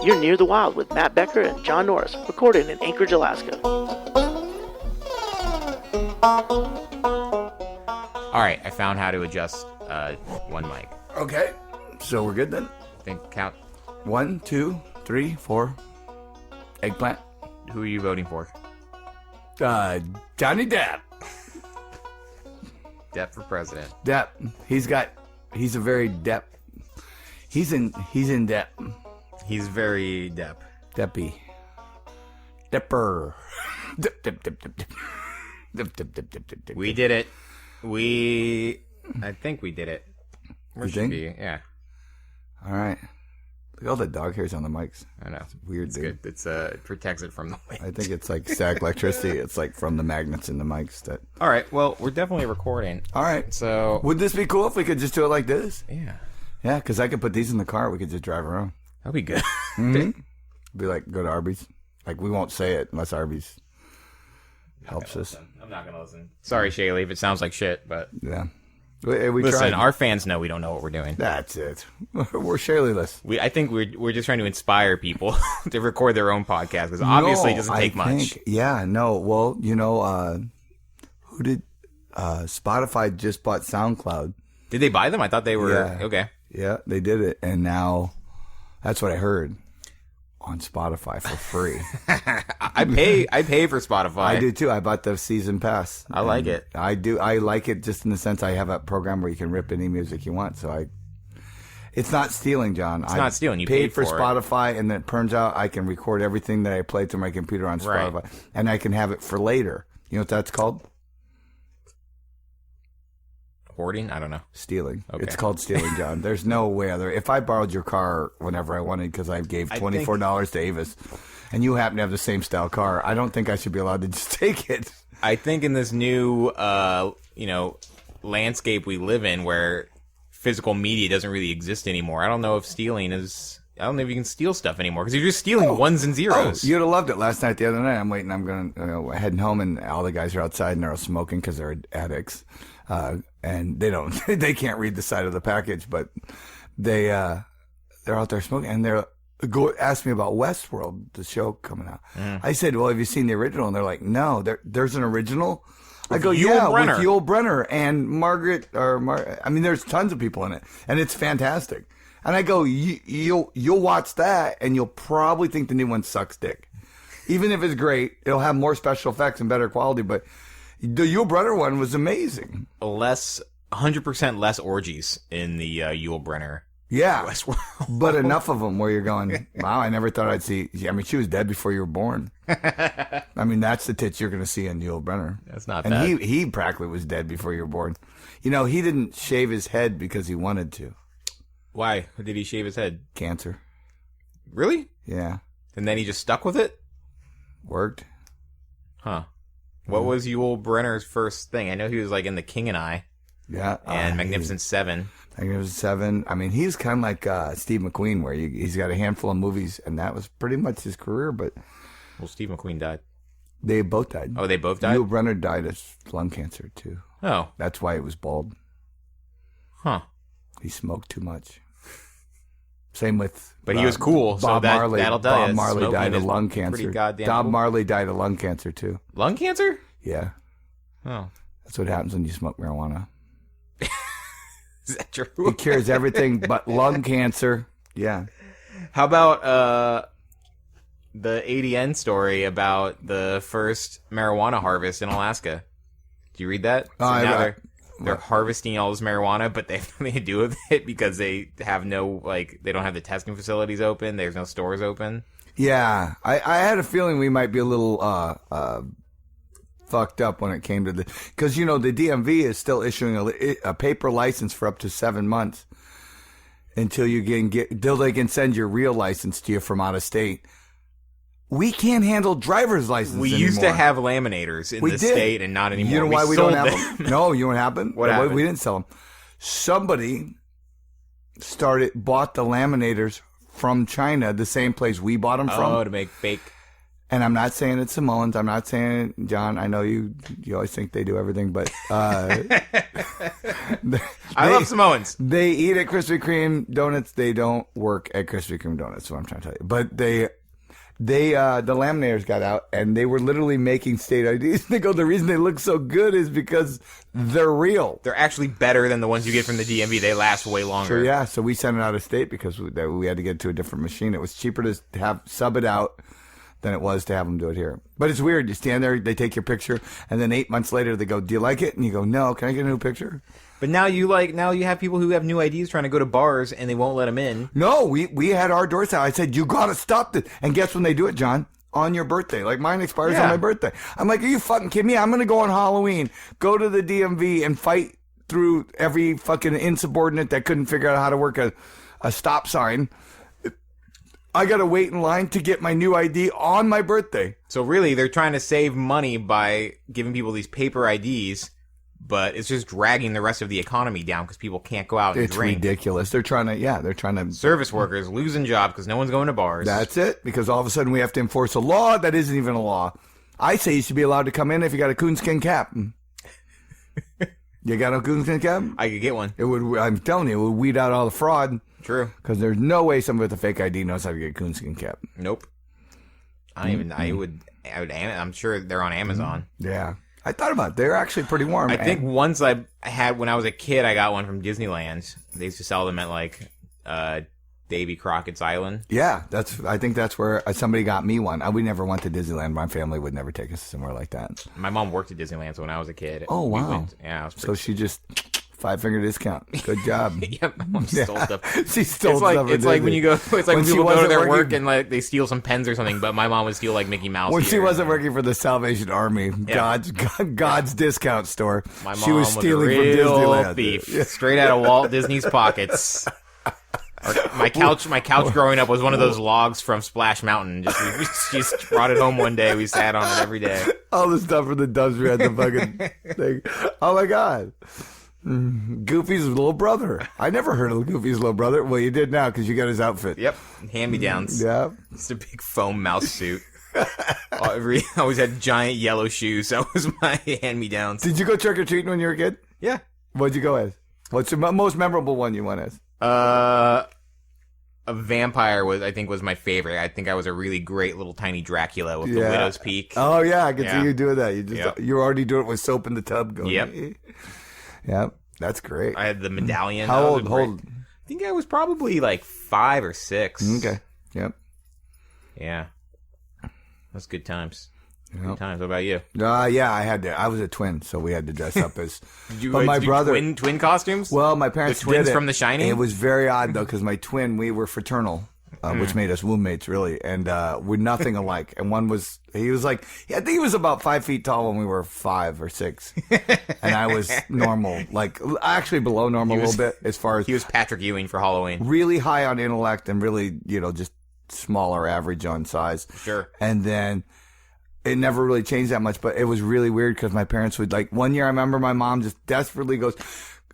You're Near the Wild with Mat Becker and John Norris, recorded in Anchorage, Alaska. All right, I found how to adjust one mic. Okay, so we're good then? I think count. 1, 2, 3, 4. Eggplant. Who are you voting for? Johnny Depp. Depp for president. Depp. He's a very Depp. He's in Depp. He's very Depp. Deppy. Depper. Dip, dip, dip, dip, dip. Dip, dip, dip, dip, dip, dip. We did it. I think we did it. You think? Yeah. All right. Look at all the dog hairs on the mics. I know. It's weird, It's dude. good. It protects it from the wind. I think it's like static electricity. It's like from the magnets in the mics. That. All right. Well, we're definitely recording. All right. So. Would this be cool if we could just do it like this? Yeah. Yeah, because I could put these in the car. We could just drive around. That'd be good. Mm-hmm. Be like, go to Arby's. Like, we won't say it unless Arby's helps us. I'm not going to listen. Sorry, Chaille, if it sounds like shit, but... Yeah. We listen, tried. our fans know we don't know what we're doing. That's it. We're Chaille-less. I think we're just trying to inspire people to record their own podcast, because obviously it doesn't take much. Yeah, no. Well, who did... Spotify just bought SoundCloud. Did they buy them? I thought they were... Yeah. Okay. Yeah, they did it. And now, that's what I heard. On Spotify for free. I pay for Spotify. I do too. I bought the season pass. I like it. I do. I like it just in the sense I have a program where you can rip any music you want. So it's not stealing, John. It's not stealing. You paid for it. Spotify, and then it turns out I can record everything that I play to my computer on Spotify, Right. and I can have it for later. You know what that's called? Hoarding? I don't know. Stealing. Okay. It's called stealing, John. There's no way other. If I borrowed your car whenever I wanted because I gave $24 to Avis, and you happen to have the same style car, I don't think I should be allowed to just take it. I think in this new, landscape we live in where physical media doesn't really exist anymore, I don't know if stealing is... I don't know if you can steal stuff anymore because you're just stealing ones and zeros. Oh, you'd have loved it last night. The other night, I'm waiting. I'm going heading home, and all the guys are outside and they're all smoking because they're addicts, and they can't read the side of the package, but they're out there smoking, and asked me about Westworld, the show coming out. I said, "Well, have you seen the original?" And they're like, "No, there's an original." I go, "Yeah, with Yul Brynner and Margaret I mean, there's tons of people in it, and it's fantastic." And I go, you'll watch that, and you'll probably think the new one sucks dick. Even if it's great, it'll have more special effects and better quality. But the Yul Brynner one was amazing. 100% less orgies in the Yul Brynner. Yeah, Westworld. But enough of them where you're going, wow, I never thought I'd see. I mean, she was dead before you were born. I mean, that's the tits you're going to see in Yul Brynner. That's not and bad. And he practically was dead before you were born. You know, he didn't shave his head because he wanted to. Why? Did he shave his head? Cancer. Really? Yeah. And then he just stuck with it? Worked. Huh. What was Yul Brynner's first thing? I know he was like in The King and I. Yeah. And Magnificent Seven. Magnificent Seven. I mean, he's kind of like Steve McQueen, where he's got a handful of movies, and that was pretty much his career. But well, Steve McQueen died. They both died. Oh, they both died? Yul Brynner died of lung cancer, too. Oh. That's why he was bald. Huh. He smoked too much. Same with... But he was cool, Bob so Marley. that'll tell Bob you. Marley died of lung cancer. Bob Marley died of lung cancer, too. Lung cancer? Yeah. Oh. That's what happens when you smoke marijuana. Is that true? It cures everything but lung cancer. Yeah. How about the ADN story about the first marijuana harvest in Alaska? Did you read that? So they're harvesting all this marijuana, but they have nothing to do with it because they have they don't have the testing facilities open. There's no stores open. Yeah. I had a feeling we might be a little fucked up when it came to because, the DMV is still issuing a paper license for up to 7 months until they can send your real license to you from out of state. We can't handle driver's license We anymore. used to have laminators in the state and not anymore. You know why we don't have them? them? No, you know what happened? What happened? We didn't sell them. Somebody bought the laminators from China, the same place we bought them from. Oh, to make fake. And I'm not saying it's Samoans. I'm not saying, John, I know you always think they do everything, but I love Samoans. They eat at Krispy Kreme donuts. They don't work at Krispy Kreme donuts. That's what I'm trying to tell you. But the laminators got out and they were literally making state IDs. They go, the reason they look so good is because they're real. They're actually better than the ones you get from the DMV. They last way longer. So yeah, so we sent it out of state because we had to get to a different machine. It was cheaper to sub it out than it was to have them do it here. But it's weird. You stand there, they take your picture, and then 8 months later they go, do you like it? And you go, no, can I get a new picture? But now you have people who have new IDs trying to go to bars and they won't let them in. No, we had our doors out. I said, you got to stop this. And guess when they do it, John? On your birthday. Like mine expires on my birthday. I'm like, are you fucking kidding me? I'm going to go on Halloween, go to the DMV and fight through every fucking insubordinate that couldn't figure out how to work a stop sign. I got to wait in line to get my new ID on my birthday. So really, they're trying to save money by giving people these paper IDs, but it's just dragging the rest of the economy down because people can't go out and drink. It's ridiculous. They're trying to... Service workers losing jobs because no one's going to bars. That's it, because all of a sudden we have to enforce a law that isn't even a law. I say you should be allowed to come in if you got a coonskin cap. You got a coonskin cap? I could get one. It would. I'm telling you, it would weed out all the fraud. True. Because there's no way somebody with a fake ID knows how to get a coonskin cap. Nope. I'm sure they're on Amazon. Yeah. I thought about it. They're actually pretty warm. I think once when I was a kid, I got one from Disneyland. They used to sell them at like Davy Crockett's Island. Yeah, I think that's where somebody got me one. We never went to Disneyland. My family would never take us somewhere like that. My mom worked at Disneyland, so when I was a kid. Oh, wow. So she just 5-finger discount. Good job. Yep, my mom stole stuff. She stole stuff. It's like when you go. It's like when people go to their work and like they steal some pens or something. But my mom would steal like Mickey Mouse. When she wasn't working for the Salvation Army, God's discount store, my mom she was stealing from Disneyland. Thief, straight out of Walt Disney's pockets. My couch growing up was one of those logs from Splash Mountain. We just brought it home one day. We sat on it every day. All the stuff from the dumpster at the fucking thing. Oh my God. Goofy's little brother. I never heard of Goofy's little brother. Well, you did now because you got his outfit. Yep. Hand-me-downs. Yeah. Just a big foam mouse suit. I always had giant yellow shoes. That was my hand-me-downs. Did you go trick-or-treating when you were a kid? Yeah. What'd you go as? What's the most memorable one you went as? A vampire was my favorite. I think I was a really great little tiny Dracula with the widow's peak. Oh yeah, I could see you doing that. You were already doing it with soap in the tub going. Yep. Yep. That's great. I had the medallion. How old? I think I was probably like 5 or 6. Okay. Yep. Yeah. That's good times. Yep. Good times. What about you? Yeah, I had to. I was a twin, so we had to dress up as. But my brother, twin costumes. Well, my parents the twins did it. from The Shining. It was very odd though, because my twin, we were fraternal. Which made us roommates, really, and we're nothing alike. And one was, he was like, I think he was about 5 feet tall when we were 5 or 6, and I was normal, like actually below normal a little bit as far as he was Patrick Ewing for Halloween. Really high on intellect and really, just smaller average on size. Sure. And then it never really changed that much, but it was really weird because my parents would one year I remember my mom just desperately goes.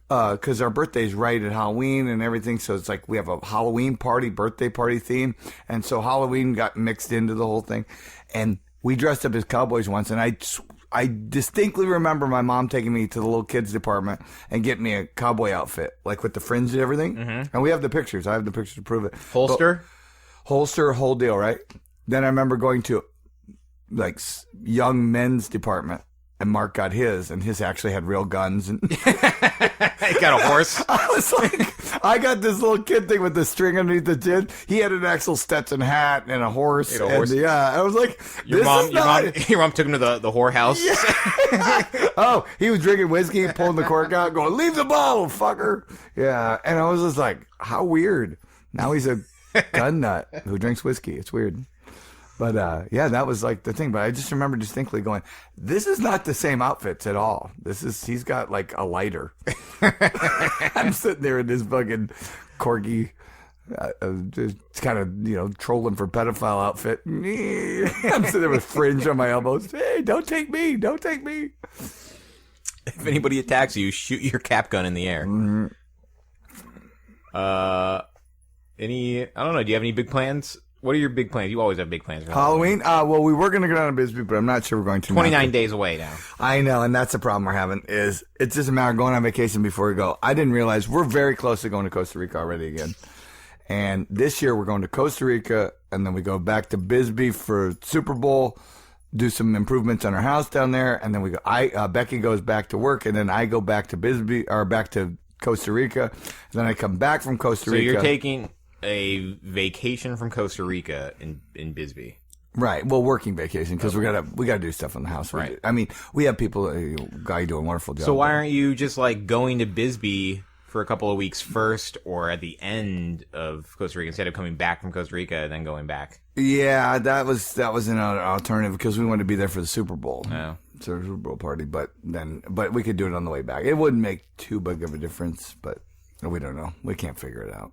Because our birthday's right at Halloween and everything, so it's like we have a Halloween party, birthday party theme, and so Halloween got mixed into the whole thing, and we dressed up as cowboys once, and I distinctly remember my mom taking me to the little kids department and getting me a cowboy outfit, like with the fringe and everything, and we have the pictures. I have the pictures to prove it. Holster, whole deal, right? Then I remember going to young men's department. And Mark got his, and his actually had real guns. And he got a horse. I was like, I got this little kid thing with the string underneath the chin. He had an Axel Stetson hat and a horse. I was like, your mom took him to the whorehouse. Yeah. Oh, he was drinking whiskey, pulling the cork out, going, "Leave the bottle, fucker." Yeah, and I was just like, how weird. Now he's a gun nut who drinks whiskey. It's weird. But, that was like the thing. But I just remember distinctly going, this is not the same outfits at all. He's got like a lighter. I'm sitting there in this fucking corgi, just kind of, trolling for pedophile outfit. I'm sitting there with fringe on my elbows. Hey, don't take me. Don't take me. If anybody attacks you, shoot your cap gun in the air. Mm-hmm. I don't know. Do you have any big plans What are your big plans? You always have big plans for Halloween? Well, we were going to go down to Bisbee, but I'm not sure we're going to. 29 days away now. I know, and that's the problem we're having, is it's just a matter of going on vacation before we go. I didn't realize we're very close to going to Costa Rica already again. And this year we're going to Costa Rica, and then we go back to Bisbee for Super Bowl, do some improvements on our house down there, and then we go. Becky goes back to work, and then I go back to Bisbee, or back to Costa Rica. And then I come back from Costa Rica. So you're taking a vacation from Costa Rica in Bisbee, right? Well, working vacation, because we gotta do stuff in the house. Right. I mean, we have people, guy doing a wonderful job. So why aren't you just like going to Bisbee for a couple of weeks first, or at the end of Costa Rica, instead of coming back from Costa Rica and then going back? Yeah, that was an alternative, because we wanted to be there for the Super Bowl. Oh. Super Bowl party, but we could do it on the way back. It wouldn't make too big of a difference, but we don't know. We can't figure it out.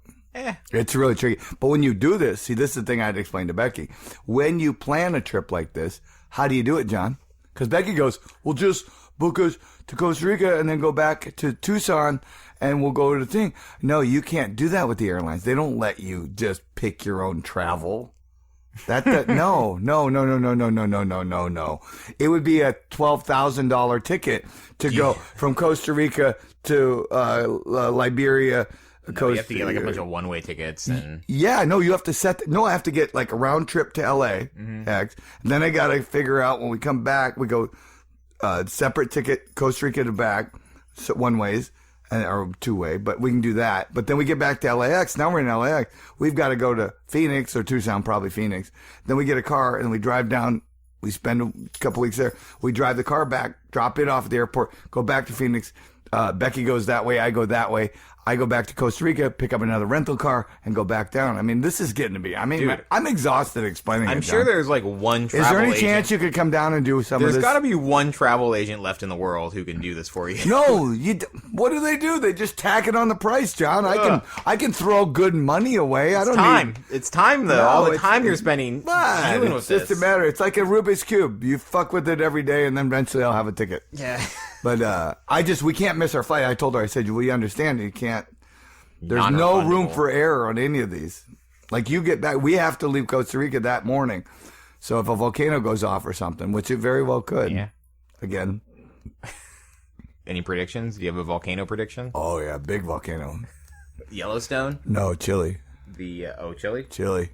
It's really tricky. But when you do this, see, this is the thing I had to explain to Becky. When you plan a trip like this, how do you do it, John? Because Becky goes, we'll just book us to Costa Rica and then go back to Tucson and we'll go to the thing. No, you can't do that with the airlines. They don't let you just pick your own travel. No. It would be a $12,000 ticket to go from Costa Rica to Liberia. You have to get like a bunch of one-way tickets. And yeah, no, you have to I have to get like a round trip to LA. Mm-hmm. And then I got to figure out when we come back, we go separate ticket, Costa Rica to back, so one ways. Or two-way, but we can do that. But then we get back to LAX. Now we're in LAX. We've got to go to Phoenix or Tucson, probably Phoenix. Then we get a car and we drive down. We spend a couple weeks there. We drive the car back, drop it off at the airport, go back to Phoenix. Becky goes that way. I go that way. I go back to Costa Rica, pick up another rental car, and go back down. I mean, this is getting to be. I mean, dude, I'm exhausted explaining it. I'm sure there's like one travel agent. Is there any chance you could come down and do some of this? There's got to be one travel agent left in the world who can do this for you. No, what do? They just tack it on the price, John. I can throw good money away. I don't need... It's time, though. All the time you're spending dealing with this. It's just a matter. It's like a Rubik's Cube. You fuck with it every day, and then eventually I'll have a ticket. Yeah. But we can't miss our flight. I told her, I said, we understand you can't. There's no room for error on any of these. Like you get back, we have to leave Costa Rica that morning. So if a volcano goes off or something, which it very well could. Yeah. Again. Any predictions? Do you have a volcano prediction? Oh yeah, big volcano. Yellowstone? No, Chile. Chile? Chile.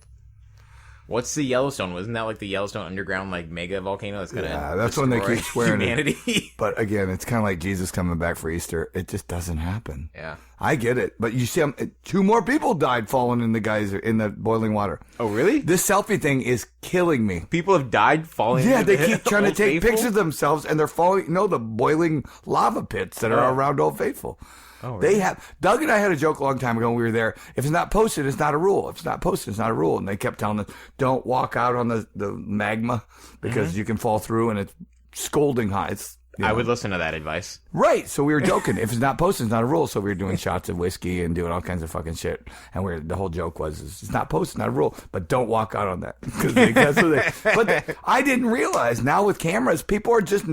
What's the Yellowstone? Wasn't that like the Yellowstone underground like mega volcano that's gonna that's when they keep swearing humanity? But again, it's kind of like Jesus coming back for Easter. It just doesn't happen. Yeah, I get it. But you see, 2 more people died falling in the geyser in the boiling water. Oh, really? This selfie thing is killing me. People have died falling. Yeah, into they keep trying to take pictures of themselves, and they're falling. No, the boiling lava pits that are around Old Faithful. Oh, really? They have. Doug and I had a joke a long time ago when we were there. If it's not posted, it's not a rule. If it's not posted, it's not a rule. And they kept telling us, don't walk out on the magma because you can fall through and it's scolding hot. I would listen to that advice. Right. So we were joking. If it's not posted, it's not a rule. So we were doing shots of whiskey and doing all kinds of fucking shit. And the whole joke was, it's not posted, not a rule. But don't walk out on that. But I didn't realize now with cameras, people are just...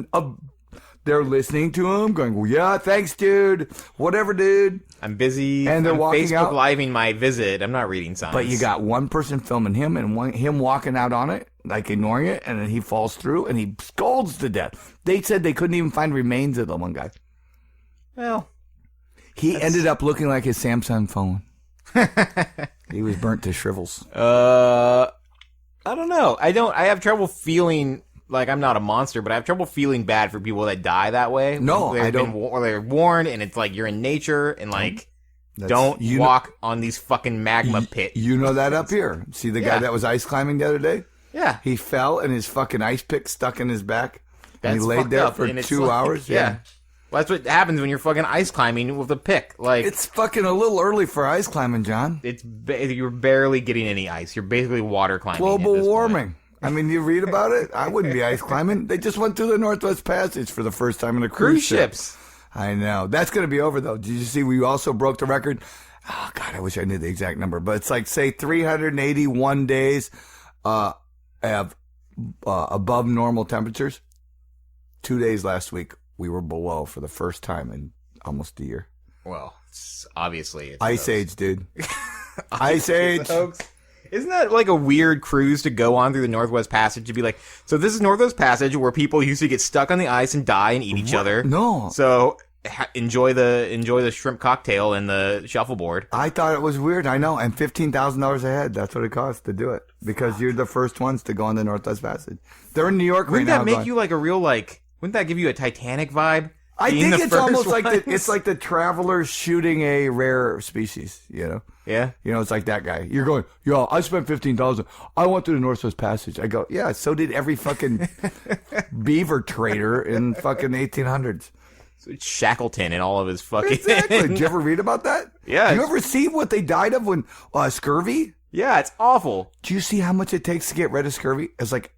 they're listening to him, going, well, yeah, thanks, dude. Whatever, dude. I'm busy. And they're walking Facebook out. living my visit. I'm not reading signs. But you got one person filming him and him walking out on it, like ignoring it, and then he falls through and he scolds to death. They said they couldn't even find remains of the one guy. Well, he ended up looking like his Samsung phone. He was burnt to shrivels. I don't know. I have trouble feeling... Like, I'm not a monster, but I have trouble feeling bad for people that die that way. No, I don't. Or they're warned, and it's like you're in nature, and like, don't walk on these fucking magma pits. You know that up here. See the guy that was ice climbing the other day? Yeah. He fell, and his fucking ice pick stuck in his back. That's and he laid there up, for 2 hours. Yeah. Well, that's what happens when you're fucking ice climbing with a pick. Like, it's fucking a little early for ice climbing, John. You're barely getting any ice. You're basically water climbing. Global warming. Point. I mean, you read about it? I wouldn't be ice climbing. They just went through the Northwest Passage for the first time in a cruise ships. I know. That's going to be over, though. Did you see we also broke the record? Oh, God, I wish I knew the exact number. But it's like, say, 381 days have above normal temperatures. 2 days last week, we were below for the first time in almost a year. Well, obviously. It's Ice Age, dude. Ice Age. Isn't that like a weird cruise to go on through the Northwest Passage to be like, so this is Northwest Passage where people used to get stuck on the ice and die and eat each other. No. So enjoy the shrimp cocktail and the shuffleboard. I thought it was weird. I know. And $15,000 a head. That's what it costs to do it. Because you're the first ones to go on the Northwest Passage. They're in New York right now. Wouldn't that make you like a real wouldn't that give you a Titanic vibe? I think it's almost like it's like the travelers shooting a rare species, you know? Yeah. You know, it's like that guy. You're going, yo, I spent $15,000. I went through the Northwest Passage. I go, yeah, so did every fucking beaver trader in fucking 1800s. Shackleton and all of his fucking... Exactly. Did you ever read about that? Yeah. Did you ever see what they died of when scurvy? Yeah, it's awful. Do you see how much it takes to get rid of scurvy? It's like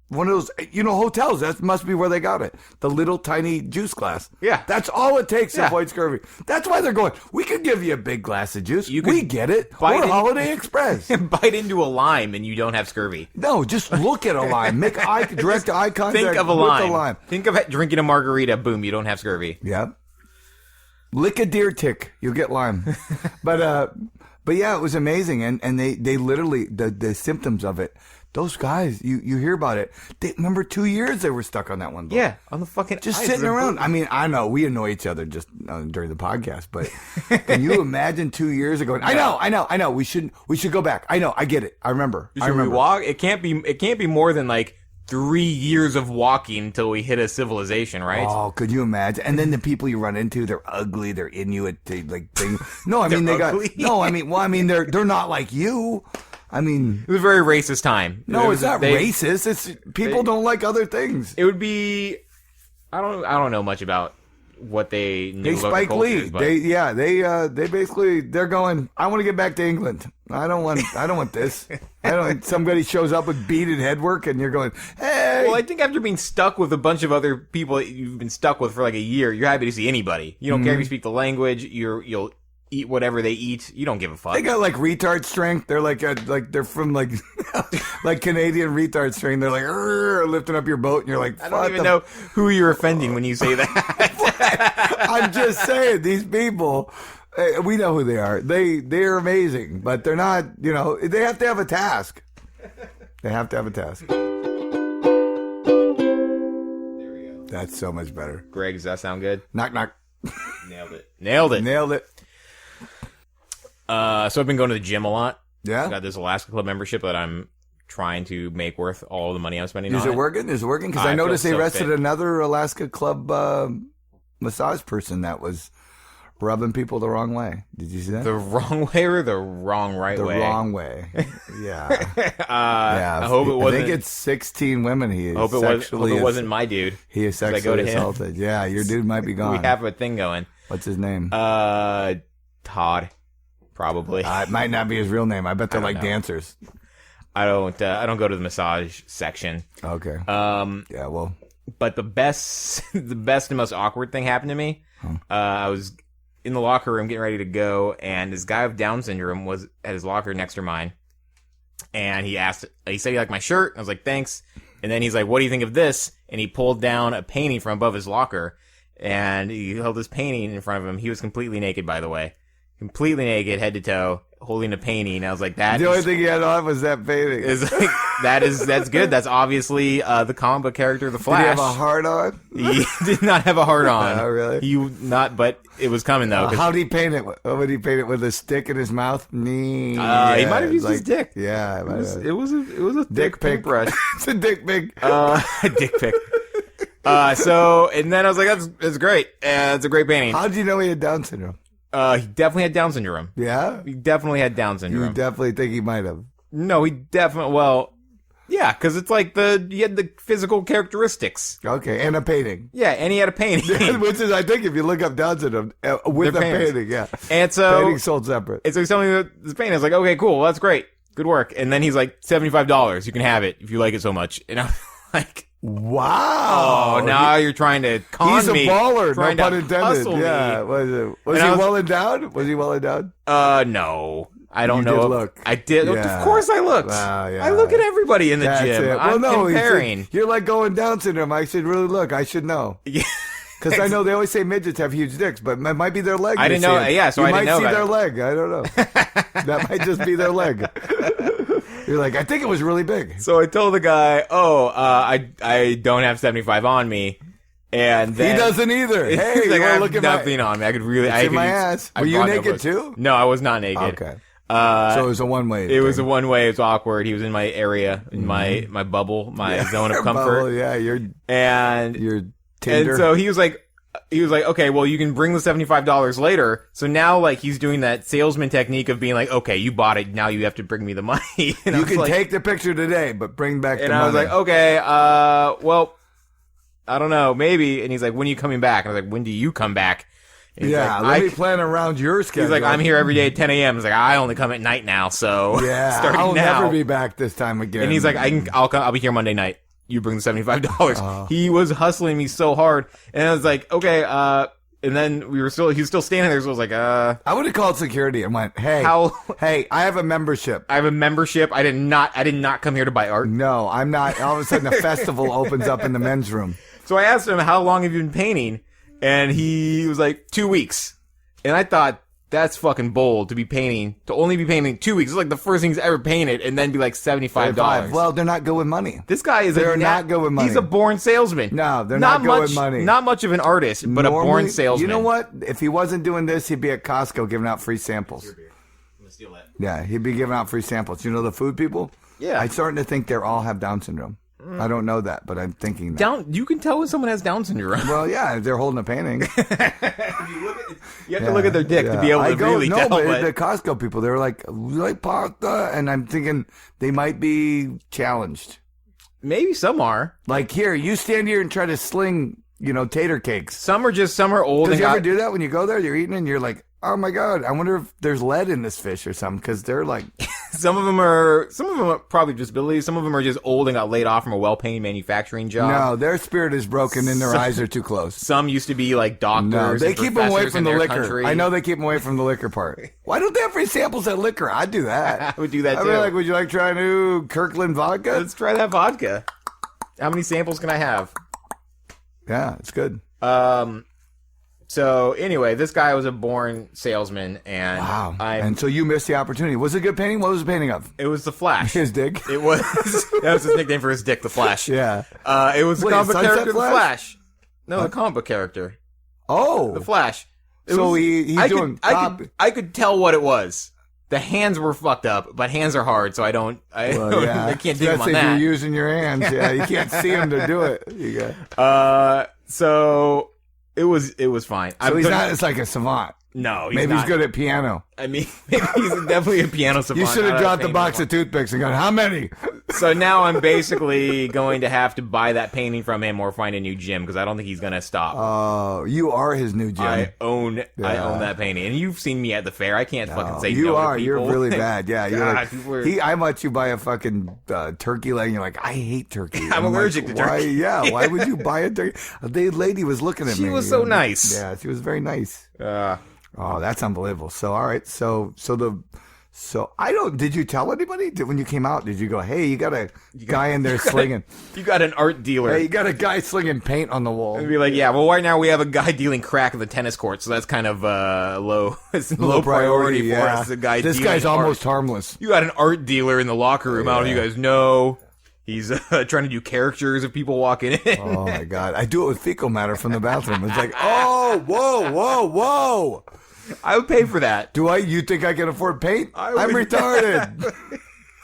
one of those, hotels. That must be where they got it. The little tiny juice glass. Yeah. That's all it takes to avoid scurvy. That's why they're going, we could give you a big glass of juice. We get it. We're Holiday Express. Bite into a lime and you don't have scurvy. No, just look at a lime. Make direct eye contact Think of a with lime. the lime. Think of drinking a margarita. Boom, you don't have scurvy. Yeah. Lick a deer tick. You'll get lime. But yeah, it was amazing. And they literally, the symptoms of it, those guys, you hear about it. Remember 2 years they were stuck on that one boat. Yeah, on the fucking just ice. sitting around. I mean, I know we annoy each other just during the podcast, but can you imagine 2 years ago? I know. We should go back. I know. I get it. I remember. Should we walk? It can't be more than like 3 years of walking until we hit a civilization, right? Oh, could you imagine? And then the people you run into, they're ugly. They're Inuit. No, I mean they ugly? got. No, I mean, well, I mean they're not like you. I mean, it was a very racist time. No, it's not racist. It's people don't like other things. It would be. I don't know much about what they knew about Spike the cultures, Lee. But They basically they're going. I want to get back to England. I don't want this. Somebody shows up with beaded headwork, and you're going, hey. Well, I think after being stuck with a bunch of other people that you've been stuck with for like a year, you're happy to see anybody. You don't care if you speak the language. You'll eat whatever they eat. You don't give a fuck. They got like retard strength. They're like they're from like like Canadian retard strength. They're like lifting up your boat, and you're like, I don't even know who you're offending when you say that. I'm just saying, these people, we know who they are. They're amazing, but they're not. They have to have a task. They have to have a task. There we go. That's so much better. Greg, does that sound good? Knock knock. Nailed it. So I've been going to the gym a lot. Yeah. I've got this Alaska Club membership that I'm trying to make worth all the money I'm spending on it. Is it working? Because I noticed they arrested another Alaska Club massage person that was rubbing people the wrong way. Did you see that? The wrong way or the wrong way? The wrong way. Yeah. Yeah. I hope it wasn't. I think it's 16 women he hope it wasn't my dude. He is sexually assaulted. Yeah, your dude might be gone. We have a thing going. What's his name? Todd. Probably. It might not be his real name. I bet they're like dancers. I don't go to the massage section. Okay. Yeah, well. But the best and most awkward thing happened to me. I was in the locker room getting ready to go, and this guy with Down syndrome was at his locker next to mine. And he said he liked my shirt. I was like, thanks. And then he's like, what do you think of this? And he pulled down a painting from above his locker, and he held this painting in front of him. He was completely naked, by the way. Completely naked, head to toe, holding a painting. I was like, the only thing he had on was that painting. That's good. That's obviously the comic book character, the Flash. Did he have a heart on? He did not have a heart on. Oh, really? But it was coming though. How did he paint it? Would he paint it with a stick in his mouth? He might have used his dick. Yeah, it was a dick pic brush. It's a dick pic. Dick pic. And then I was like, that's great. It's a great painting. How did you know he had Down syndrome? He definitely had Down syndrome. Yeah? He definitely had Down syndrome. You definitely think he might have. No, he definitely, yeah, because it's like he had the physical characteristics. Okay, and a painting. Yeah, and he had a painting. Which is, I think, if you look up Down syndrome, with a painting, yeah. And so... Painting sold separate. And so he's telling me this painting. I was like, okay, cool, well, that's great. Good work. And then he's like, $75. You can have it if you like it so much. And I'm like... Wow! Oh, now you're trying to con me. He's a baller, no pun intended. Yeah, was he well endowed? Was he well endowed? No. I don't know. Look. I did. Yeah. Of course I looked. Wow, yeah. I look at everybody in the gym. It. I'm comparing. You're like going Down syndrome. I should really look. I should know. Yeah. Because I know they always say midgets have huge dicks, but it might be their leg. I didn't know. Yeah, so I didn't know. You might see their leg. I don't know. That might just be their leg. You're like, I think it was really big. So I told the guy, I don't have 75 on me. And then he doesn't either. Hey, he's like, I have look at nothing on me. I could really, it's in my ass. Were you naked too? No, I was not naked. Okay. So it was a one-way. It was a one-way. It was awkward. He was in my area, in my bubble, my zone of comfort. Bubble, yeah, you're Tinder. Tinder. And so he was like, okay, well, you can bring the $75 later. So now, like, he's doing that salesman technique of being like, okay, you bought it. Now you have to bring me the money. And you can take the picture today, but bring back the money. And I was like, okay, well, I don't know, maybe. And he's like, when are you coming back? And I was like, when do you come back? And yeah, like, let me plan around your schedule. He's like, I'm here every day at 10 a.m. He's like, I only come at night now, so yeah, starting I'll now. never be back this time again. And he's like, I'll be here Monday night. You bring the $75. He was hustling me so hard, and I was like, okay. And then he was still standing there. So I was like, I would have called security and went, hey, hey, I have a membership. I did not come here to buy art. No, I'm not. All of a sudden, a festival opens up in the men's room. So I asked him, how long have you been painting? And he was like, 2 weeks. And I thought, that's fucking bold to only be painting 2 weeks. It's like the first thing he's ever painted, and then be like $75. Well, they're not good with money. This guy is not good with money. He's a born salesman. No, they're not good with money. Not much of an artist, but a born salesman. You know what? If he wasn't doing this, he'd be at Costco giving out free samples. I'm gonna steal that. Yeah, he'd be giving out free samples. You know the food people? Yeah. I'm starting to think they all have Down syndrome. I don't know that, but I'm thinking that. You can tell when someone has Down syndrome. Well, yeah, they're holding a painting. You have to look at their dick to be able to really tell. But the Costco people, they were like, we like pasta, and I'm thinking they might be challenged. Maybe some are. Like, here, you stand here and try to sling, tater cakes. Some are old. Does you ever do that when you go there? You're eating and you're like, oh my God, I wonder if there's lead in this fish or something, because they're like... Some of them are probably disabilities. Some of them are just old and got laid off from a well-paying manufacturing job. No, their spirit is broken and their eyes are too close. Some used to be like doctors. No, they keep them away from the liquor. Country. I know they keep them away from the liquor part. Why don't they have free samples at liquor? I'd do that. I would do that too. I'd be like, would you like to try new Kirkland vodka? Let's try that vodka. How many samples can I have? Yeah, it's good. So anyway, this guy was a born salesman, and wow. And so you missed the opportunity. Was it a good painting? What was the painting of? It was the Flash. His dick. It was. That was his nickname for his dick, the Flash. Yeah. It was the comic book character, Flash? the Flash. No, the comic book character. Oh, the Flash. I could tell what it was. The hands were fucked up, but hands are hard, so I can't dig them on that. Especially if you're using your hands. Yeah, you can't see them to do it. So it was fine. So he's not. It's like a savant. No, maybe he's good at piano. I mean, maybe he's definitely a piano savant. You should have dropped the box of toothpicks and gone, how many? So now I'm basically going to have to buy that painting from him or find a new gym because I don't think he's going to stop. Oh, you are his new gym. I own that painting. And you've seen me at the fair. I can't fucking say you no are. to people. You're really bad. Yeah. You're God, like, I let you buy a fucking turkey leg and you're like, I hate turkey. I'm allergic to turkey. Why would you buy a turkey? The lady was looking at me. She was so nice. Yeah, she was very nice. Oh, that's unbelievable. So, all right. So I don't, did you tell anybody when you came out? Did you go, hey, you got a guy in there slinging. You got an art dealer. Hey, you got a guy slinging paint on the wall. And be like, yeah, well, right now we have a guy dealing crack at the tennis court. So that's kind of low priority for us. This guy's almost harmless. You got an art dealer in the locker room. I don't know if you guys know. He's trying to do characters of people walking in. Oh, my God. I do it with fecal matter from the bathroom. It's like, oh, whoa. I would pay for that. Do I? You think I can afford paint? I'm retarded.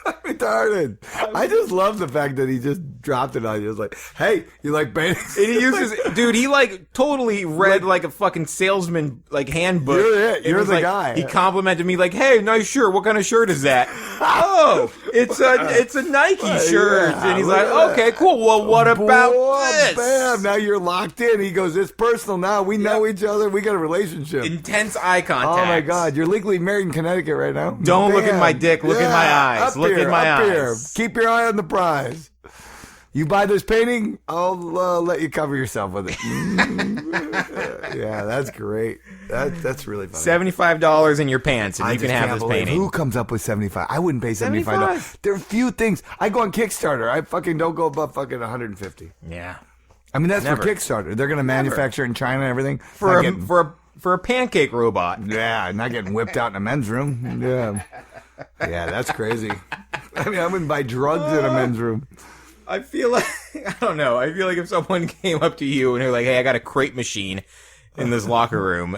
I'm retarded. I just love the fact that he just dropped it on you. It's like, hey, you like painting? And he uses, dude, he like totally read like a fucking salesman like handbook. You're it. You're the like, guy. He complimented me like, hey, nice shirt. What kind of shirt is that? Oh, it's a Nike shirt. Yeah, and he's like, okay, cool. Well, what about this? Bam, now you're locked in. He goes, it's personal now. We know each other. We got a relationship. Intense eye contact. Oh, my God. You're legally married in Connecticut right now. Don't look at my dick. Look at my eyes. Look at my eyes. Here. Keep your eye on the prize. You buy this painting, I'll let you cover yourself with it. Yeah, that's great. That's really funny. $75 in your pants, and you can have this painting. Who comes up with $75? I wouldn't pay $75. There are few things. I go on Kickstarter. I fucking don't go above fucking $150. Yeah. I mean, that's for Kickstarter. They're going to manufacture it in China and everything. For a pancake robot. Yeah, not getting whipped out in a men's room. Yeah. Yeah, that's crazy. I mean, I wouldn't buy drugs in a men's room. I feel like, I don't know. I feel like if someone came up to you and they're like, hey, I got a crepe machine in this locker room,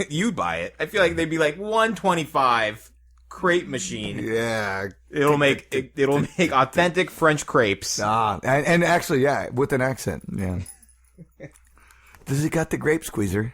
you'd buy it. I feel like they'd be like, $125 crepe machine. Yeah. It'll make authentic French crepes. And actually, yeah, with an accent. Yeah. Does it got the grape squeezer?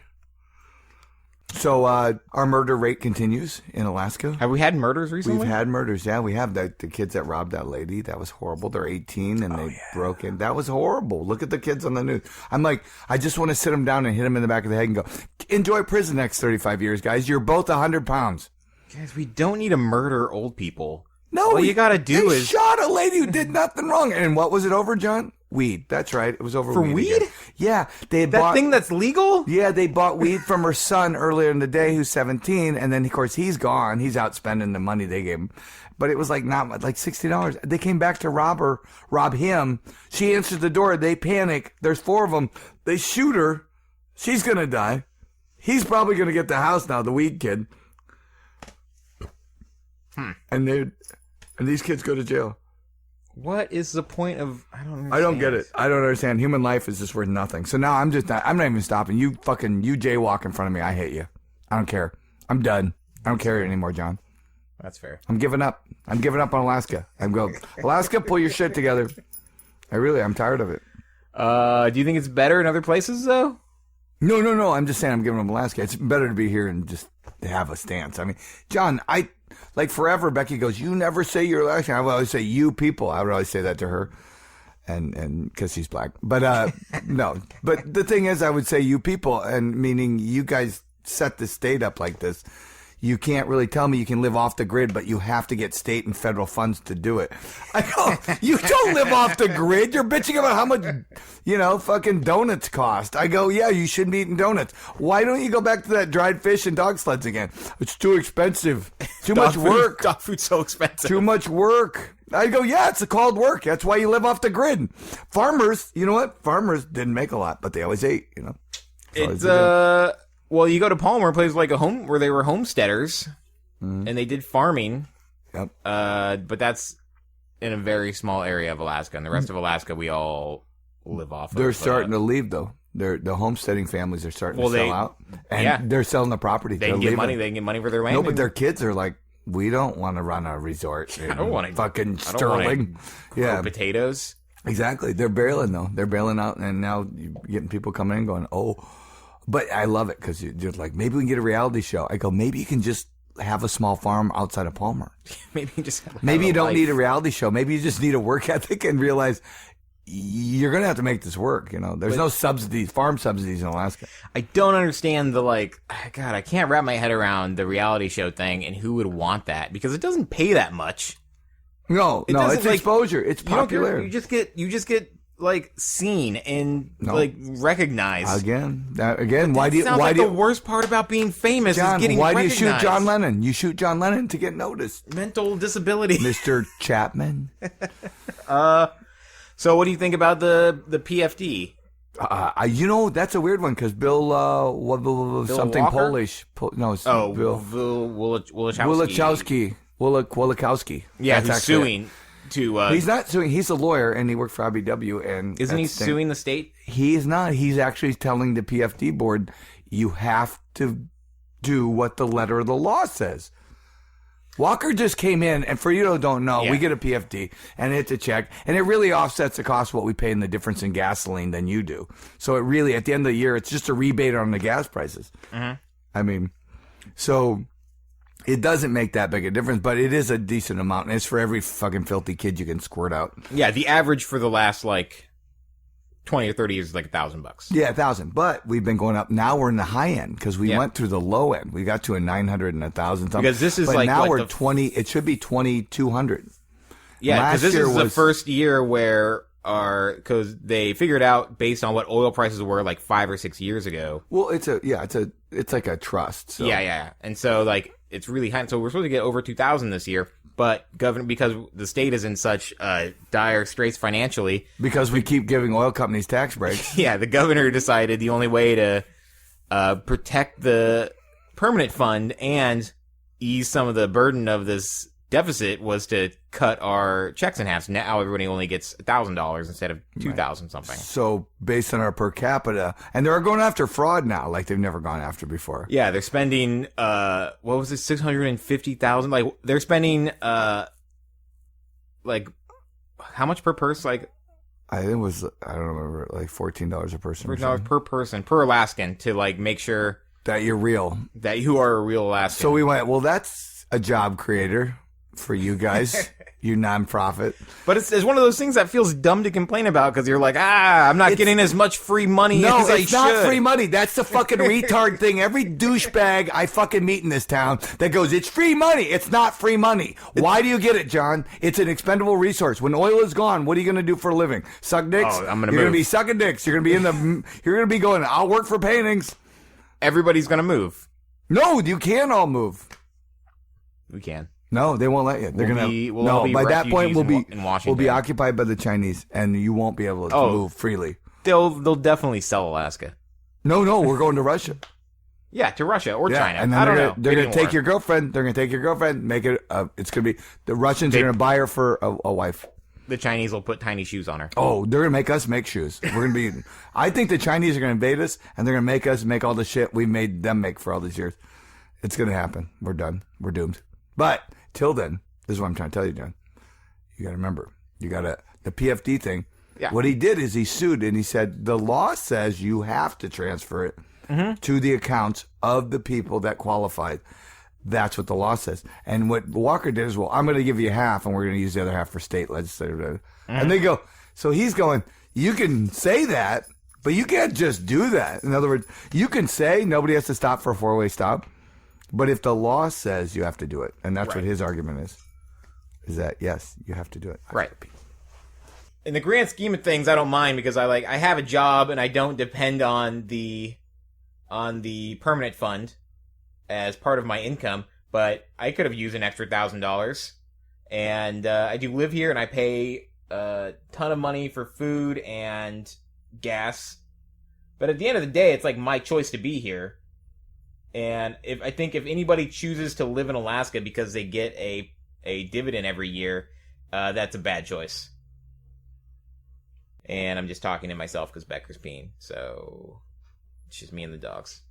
So our murder rate continues in Alaska. Have we had murders recently? We've had murders, yeah. We have the kids that robbed that lady. That was horrible. They're 18 and they broke in. That was horrible. Look at the kids on the news. I'm like, I just want to sit them down and hit them in the back of the head and go, enjoy prison the next 35 years, guys. You're both 100 pounds. Guys, we don't need to murder old people. No, all you gotta do they is shot a lady who did nothing wrong. And what was it over, John? Weed. That's right. It was over for weed. Again. Yeah, they had that thing that's legal. Yeah, they bought weed from her son earlier in the day, who's 17, and then of course he's gone. He's out spending the money they gave him, but it was like not like $60. They came back to rob him. She answers the door. They panic. There's 4 of them. They shoot her. She's gonna die. He's probably gonna get the house now. The weed kid. And these kids go to jail. What is the point of? I don't understand. I don't get it. I don't understand. Human life is just worth nothing. So now I'm not even stopping. You jaywalk in front of me. I hate you. I don't care. I'm done. I don't care anymore, John. That's fair. I'm giving up. I'm giving up on Alaska. I'm going, Alaska, pull your shit together. I'm tired of it. Do you think it's better in other places, though? No. I'm just saying I'm giving up Alaska. It's better to be here and just have a stance. I mean, John, like forever, Becky goes, you never say you're Alaskan. I would always say you people. I would always say that to her. And because she's black. But no. But the thing is, I would say you people, and meaning you guys set the state up like this. You can't really tell me you can live off the grid, but you have to get state and federal funds to do it. I go, you don't live off the grid. You're bitching about how much, fucking donuts cost. I go, yeah, you shouldn't be eating donuts. Why don't you go back to that dried fish and dog sleds again? It's too expensive. Too much work. Dog food's so expensive. Too much work. I go, yeah, it's called work. That's why you live off the grid. Farmers, you know what? Farmers didn't make a lot, but they always ate, It's, well, you go to Palmer, places like a home where they were homesteaders, and they did farming. Yep. But that's in a very small area of Alaska. And the rest of Alaska, we all live off of. They're starting to leave, though. The homesteading families are starting to sell out. And they're selling the property. They can get money. They can get money for their land. No, but their kids are like, we don't want to run a resort. I don't want to. Fucking Sterling. Grow potatoes. Exactly. They're bailing, though. They're bailing out, and now you're getting people coming in going, oh. But I love it because you're like, maybe we can get a reality show. I go, maybe you can just have a small farm outside of Palmer. Maybe you just maybe you don't need a reality show. Maybe you just need a work ethic and realize you're going to have to make this work. There's no subsidies, farm subsidies in Alaska. I don't understand God, I can't wrap my head around the reality show thing and who would want that because it doesn't pay that much. No, it's exposure. It's popular. You just get seen and recognized. Again, why do you? The worst part about being famous John, is getting why recognized. Do you shoot John Lennon? You shoot John Lennon to get noticed. Mental disability, Mr. Chapman. So what do you think about the PFD? That's a weird one because Bill something Walker? Polish. Bill Wolichowski. Wolichowski. Yeah, who's suing. He's not suing. He's a lawyer, and he worked for IBW. And isn't he suing the state? He is not. He's actually telling the PFD board, you have to do what the letter of the law says. Walker just came in, and for you who don't know, we get a PFD, and it's a check, and it really offsets the cost of what we pay in the difference in gasoline than you do. So it really, at the end of the year, it's just a rebate on the gas prices. Mm-hmm. I mean, so... It doesn't make that big a difference, but it is a decent amount, and it's for every fucking filthy kid you can squirt out. Yeah, the average for the last, 20 or 30 years is $1,000. Yeah, $1,000. But we've been going up. Now we're in the high end, because we went through the low end. We got to a 900 and 1,000 something. Because this is but now we're 20, it should be 2,200. Yeah, because this is the first year where because they figured out based on what oil prices were 5 or 6 years ago. Well, it's like a trust. So. Yeah. And so, it's really high. So we're supposed to get over 2,000 this year, but because the state is in such dire straits financially, because we keep giving oil companies tax breaks. Yeah, the governor decided the only way to protect the permanent fund and ease some of the burden of this deficit was to cut our checks in half. So now everybody only gets $1,000 instead of $2,000 something. So based on our per capita, and they're going after fraud now, like they've never gone after before. Yeah, they're spending what was it, $650,000? Like they're spending like how much per person? Like I think it was, I don't remember, like $14 a person. $14 per person per Alaskan to like make sure that you're real, that you are a real Alaskan. So we went, well, that's a job creator for you guys, you nonprofit. But it's one of those things that feels dumb to complain about because you're like, I'm not getting as much free money as I should. No, it's not free money. That's the fucking retard thing. Every douchebag I fucking meet in this town that goes, it's free money. It's not free money. Why do you get it, John? It's an expendable resource. When oil is gone, what are you going to do for a living? Suck dicks? Oh, I'm going to You're going to be sucking dicks. You're going to be you're going to be going, I'll work for paintings. Everybody's going to move. No, you can't all move. We can. No, they won't let you. They're by that point we'll be occupied by the Chinese, and you won't be able to move freely. They'll definitely sell Alaska. No, we're going to Russia. Yeah, to Russia or China. And then I don't know. They're going to take your girlfriend. They're going to take your girlfriend. Make it. It's going to be the Russians are going to buy her for a wife. The Chinese will put tiny shoes on her. Oh, they're going to make us make shoes. We're going to be. I think the Chinese are going to invade us, and they're going to make us make all the shit we made them make for all these years. It's going to happen. We're done. We're doomed. But till then, this is what I'm trying to tell you, John. You got to remember. The PFD thing. Yeah. What he did is he sued, and he said the law says you have to transfer it to the accounts of the people that qualified. That's what the law says. And what Walker did is, well, I'm going to give you half, and we're going to use the other half for state legislative. And they go, so he's going, you can say that, but you can't just do that. In other words, you can say nobody has to stop for a four-way stop, but if the law says you have to do it, and that's what his argument is that, yes, you have to do it. Right. In the grand scheme of things, I don't mind because I have a job and I don't depend on the permanent fund as part of my income, but I could have used an extra $1,000. And I do live here, and I pay a ton of money for food and gas. But at the end of the day, it's like my choice to be here. And if anybody chooses to live in Alaska because they get a dividend every year, that's a bad choice. And I'm just talking to myself because Becker's peeing, so it's just me and the dogs.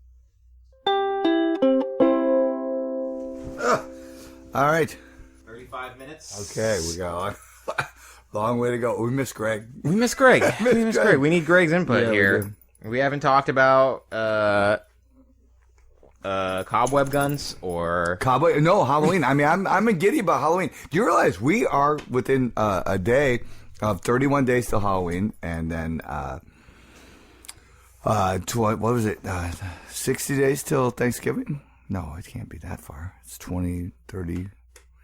All right. 35 minutes. Okay, we got a long way to go. We miss Greg. We miss Greg. We need Greg's input here. We haven't talked about cobweb guns or cobweb. No, Halloween. I mean, I'm giddy about Halloween. Do you realize we are within a day of 31 days till Halloween, and then what was it? 60 days till Thanksgiving? No, it can't be that far. It's 20, 30.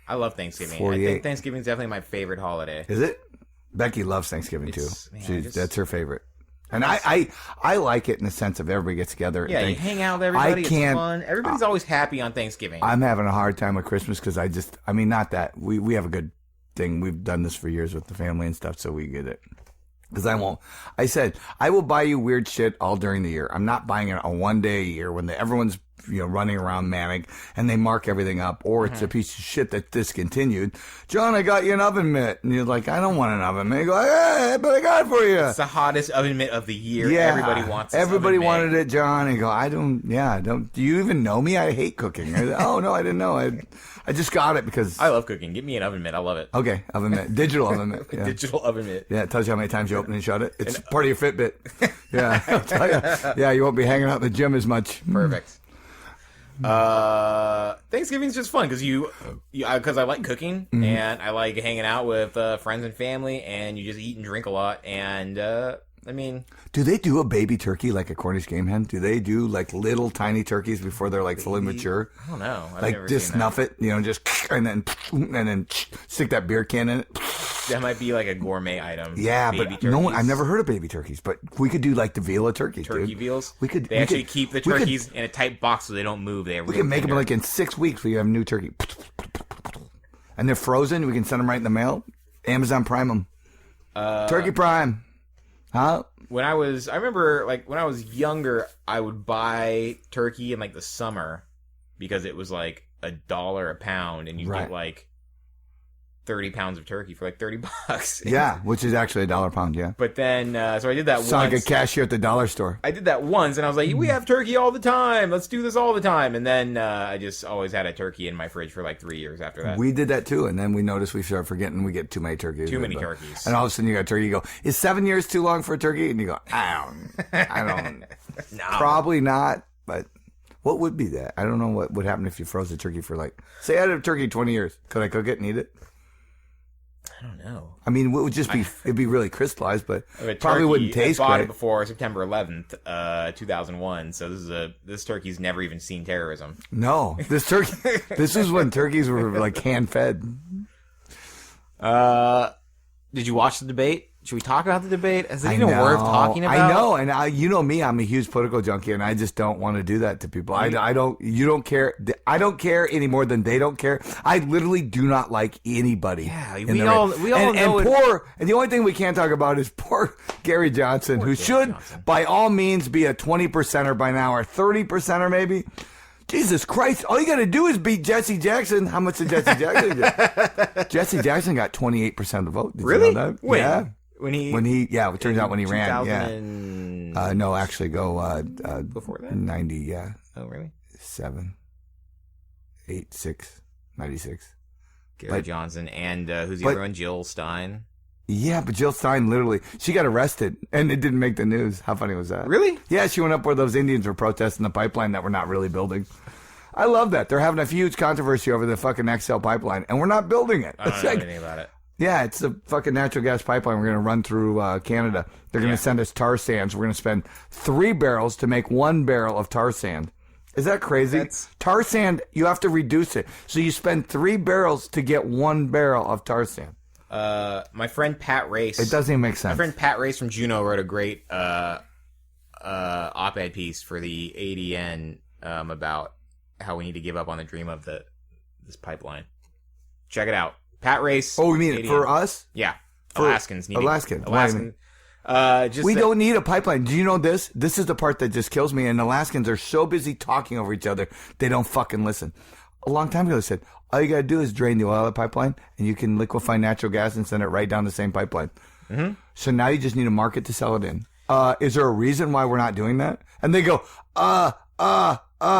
I love Thanksgiving. 48. I think Thanksgiving is definitely my favorite holiday. Is it? Becky loves Thanksgiving too. That's her favorite. And I like it in the sense of everybody gets together. Yeah, you hang out with everybody. It's fun. Everybody's always happy on Thanksgiving. I'm having a hard time with Christmas because not that. We have a good thing. We've done this for years with the family and stuff, so we get it. Because I said, I will buy you weird shit all during the year. I'm not buying it on one day a year when everyone's running around manic and they mark everything up, or it's a piece of shit that's discontinued. John, I got you an oven mitt. And you're like, I don't want an oven mitt. You go, hey, but I got it for you. It's the hottest oven mitt of the year. Yeah. Everybody wants it. Everybody wanted it, John. And you go, do you even know me? I hate cooking. Oh, no, I didn't know. I just got it because I love cooking. Give me an oven mitt. I love it. Okay, oven mitt. Digital oven mitt. Yeah. Digital oven mitt. Yeah, it tells you how many times you open and shut it. It's part of your Fitbit. Yeah, I'll tell you. Yeah, you won't be hanging out in the gym as much. Perfect. Thanksgiving's just fun because I like cooking and I like hanging out with friends and family, and you just eat and drink a lot. And do they do a baby turkey like a Cornish game hen? Do they do like little tiny turkeys before they're like fully mature? I don't know. I've like never just seen that. snuff it, just and then stick that beer can in it. That might be like a gourmet item. Yeah, but I've never heard of baby turkeys. But we could do like the Vila turkeys. Turkey veals. They actually keep the turkeys in a tight box so they don't move. We can make them like in 6 weeks. We have new turkey, and they're frozen. We can send them right in the mail. Amazon Prime them. Turkey Prime. Huh? I remember like when I was younger, I would buy turkey in like the summer because it was like $1 a pound, and you get like 30 pounds of turkey for like $30. Yeah, which is actually $1 a pound. Yeah. But then, so I did that Sound once. like a cashier at the dollar store. I did that once, and I was like, we have turkey all the time. Let's do this all the time. And then I just always had a turkey in my fridge for like 3 years after that. We did that too, and then we noticed we start forgetting we get too many turkeys. Turkeys. And all of a sudden you got a turkey, you go, is 7 years too long for a turkey? And you go, I don't. No. Probably not, but what would be that? I don't know what would happen if you froze a turkey for like, say I had a turkey 20 years. Could I cook it and eat it? I don't know. I mean, it would just be, it'd be really crystallized, but Probably probably wouldn't taste I bought great. it before September 11th, 2001. So this turkey's never even seen terrorism. No, this is when turkeys were like hand fed. Did you watch the debate? Should we talk about the debate? Is it even worth talking about? I know, and you know me, I'm a huge political junkie, and I just don't want to do that to people. I don't. You don't care. I don't care any more than they don't care. I literally do not like anybody. Yeah, we all know it. And the only thing we can't talk about is poor Gary Johnson, who should, by all means, be a 20%er by now, or 30%er maybe. Jesus Christ, all you got to do is beat Jesse Jackson. How much did Jesse Jackson get? Jesse Jackson got 28% of the vote. Did really? You know that? When? Yeah. When he it turns out when he ran, yeah. No, actually go, before that? 90, yeah. Oh, really? 7, 8, 6, 96. Gary Johnson and who's the other one? Jill Stein. Yeah, but Jill Stein literally, she got arrested and it didn't make the news. How funny was that? Really? Yeah, she went up where those Indians were protesting the pipeline that we're not really building. I love that. They're having a huge controversy over the fucking XL pipeline and we're not building it. I don't know anything about it. Yeah, it's the fucking natural gas pipeline we're going to run through Canada. They're going to send us tar sands. We're going to spend 3 barrels to make 1 barrel of tar sand. Is that crazy? Tar sand, you have to reduce it. So you spend 3 barrels to get 1 barrel of tar sand. My friend Pat Race. It doesn't even make sense. My friend Pat Race from Juneau wrote a great op-ed piece for the ADN about how we need to give up on the dream of this pipeline. Check it out. Pat Race. Oh, you mean 80. for us? Yeah. For Alaskans. Alaskan. We don't need a pipeline. Do you know this? This is the part that just kills me. And Alaskans are so busy talking over each other, they don't fucking listen. A long time ago, they said, all you got to do is drain the oil out of the pipeline, and you can liquefy natural gas and send it right down the same pipeline. Mm-hmm. So now you just need a market to sell it in. Is there a reason why we're not doing that? And they go,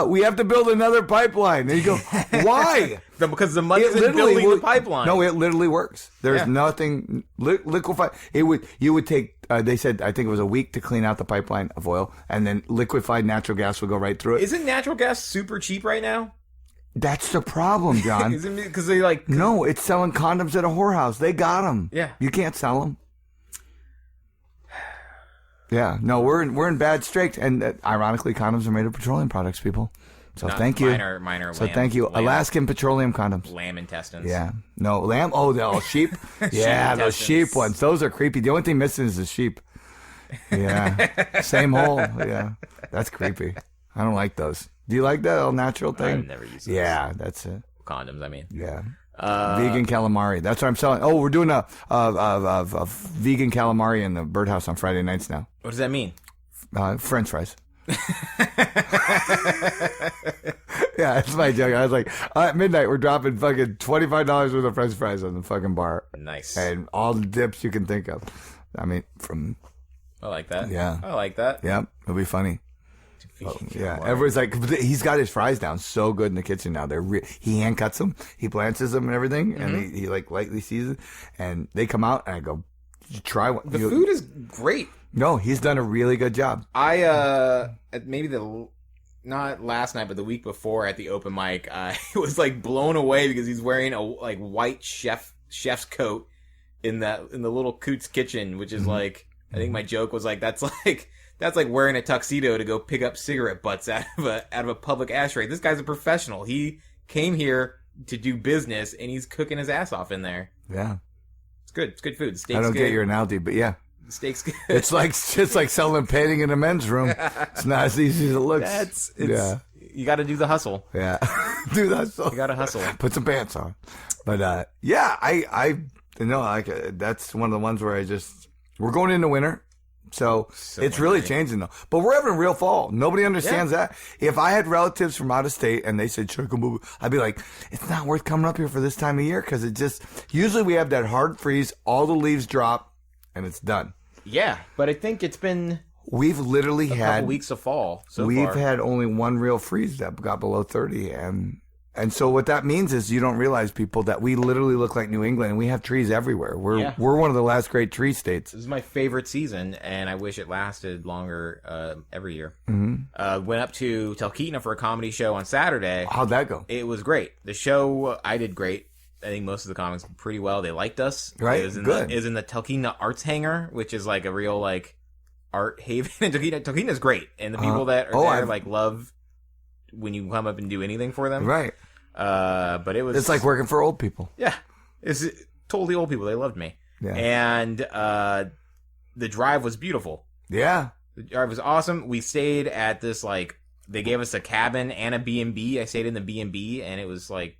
we have to build another pipeline. And you go, why? Because the money isn't building the pipeline. No, it literally works. There's nothing liquefy. You would take. They said I think it was a week to clean out the pipeline of oil, and then liquefied natural gas would go right through it. Isn't natural gas super cheap right now? That's the problem, John. Isn't it because they like? No, it's selling condoms at a whorehouse. They got them. Yeah, you can't sell them. Yeah, no, we're in bad straits, and ironically, condoms are made of petroleum products, people. So thank you. Mine are so thank you, Alaskan petroleum condoms. Lamb intestines. Yeah, no lamb. Oh, the sheep. Yeah, those sheep ones. Those are creepy. The only thing missing is the sheep. Yeah, same hole. Yeah, that's creepy. I don't like those. Do you like that all natural thing? I've never used those. Yeah, that's it. Condoms, I mean. Yeah. Vegan calamari. That's what I'm selling. Oh, we're doing a vegan calamari in the birdhouse on Friday nights now. What does that mean? French fries. Yeah, that's my joke. I was like, at midnight, we're dropping fucking $25 worth of French fries on the fucking bar. Nice. And all the dips you can think of. I mean, I like that. Yeah. I like that. Yeah, it'll be funny. Yeah, everyone's like, he's got his fries down so good in the kitchen now. He hand cuts them, he blanches them and everything, and he like lightly seasons, and they come out, and I go, try one. The food is great. No, he's done a really good job. I maybe not last night, but the week before at the open mic, I was like blown away because he's wearing a like white chef's coat in the little Coots kitchen, which is like, I think my joke was like, that's like wearing a tuxedo to go pick up cigarette butts out of a public ashtray. This guy's a professional. He came here to do business, and he's cooking his ass off in there. Yeah, it's good. It's good food. Steak's I don't good. get your analogy, but yeah, steak's good. It's like selling painting in a men's room. It's not as easy as it looks. Yeah, you got to do the hustle. Yeah, do the hustle. You got to hustle. Put some pants on. But yeah, I know, like that's one of the ones where we're going into winter. So it's really changing, though. But we're having a real fall. Nobody understands that. If I had relatives from out of state and they said, should I come over? I'd be like, it's not worth coming up here for this time of year because usually we have that hard freeze, all the leaves drop, and it's done. Yeah, but I think it's been... We've literally had... couple weeks of fall so We've far. had only one real freeze that got below 30, and so what that means is you don't realize, people, that we literally look like New England, and we have trees everywhere. We're one of the last great tree states. This is my favorite season, and I wish it lasted longer every year. Mm-hmm. Went up to Talkeetna for a comedy show on Saturday. How'd that go? It was great. The show, I did great. I think most of the comics did pretty well. They liked us. Right, It was good. It was in the Talkeetna Arts Hangar, which is like a real like art haven in Talkeetna. Talkeetna's great, and the people that are there like love when you come up and do anything for them. Right. But it was... It's like working for old people. Yeah. It's totally old people. They loved me. Yeah. And the drive was beautiful. Yeah. The drive was awesome. We stayed at this, like... They gave us a cabin and a B&B. I stayed in the B&B, and it was like...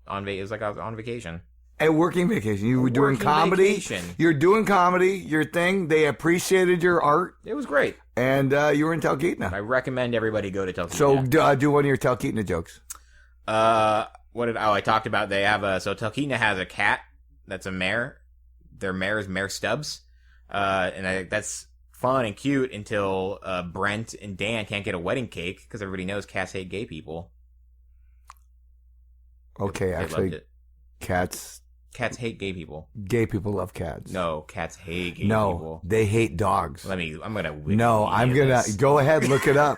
It was like I was on vacation. A working vacation. You were doing comedy. Vacation. You're doing comedy, your thing. They appreciated your art. It was great. And you were in Talkeetna. I recommend everybody go to Talkeetna. So do one of your Talkeetna jokes. I talked about they have so Talkeetna has a cat that's a mare. Their mare is Mare Stubbs. And that's fun and cute until Brent and Dan can't get a wedding cake because everybody knows cats hate gay people. Okay, They actually, loved it. cats hate gay people. Gay people love cats. No, cats hate gay No, people. they hate dogs. I'm gonna. No, I'm gonna go ahead, look it up.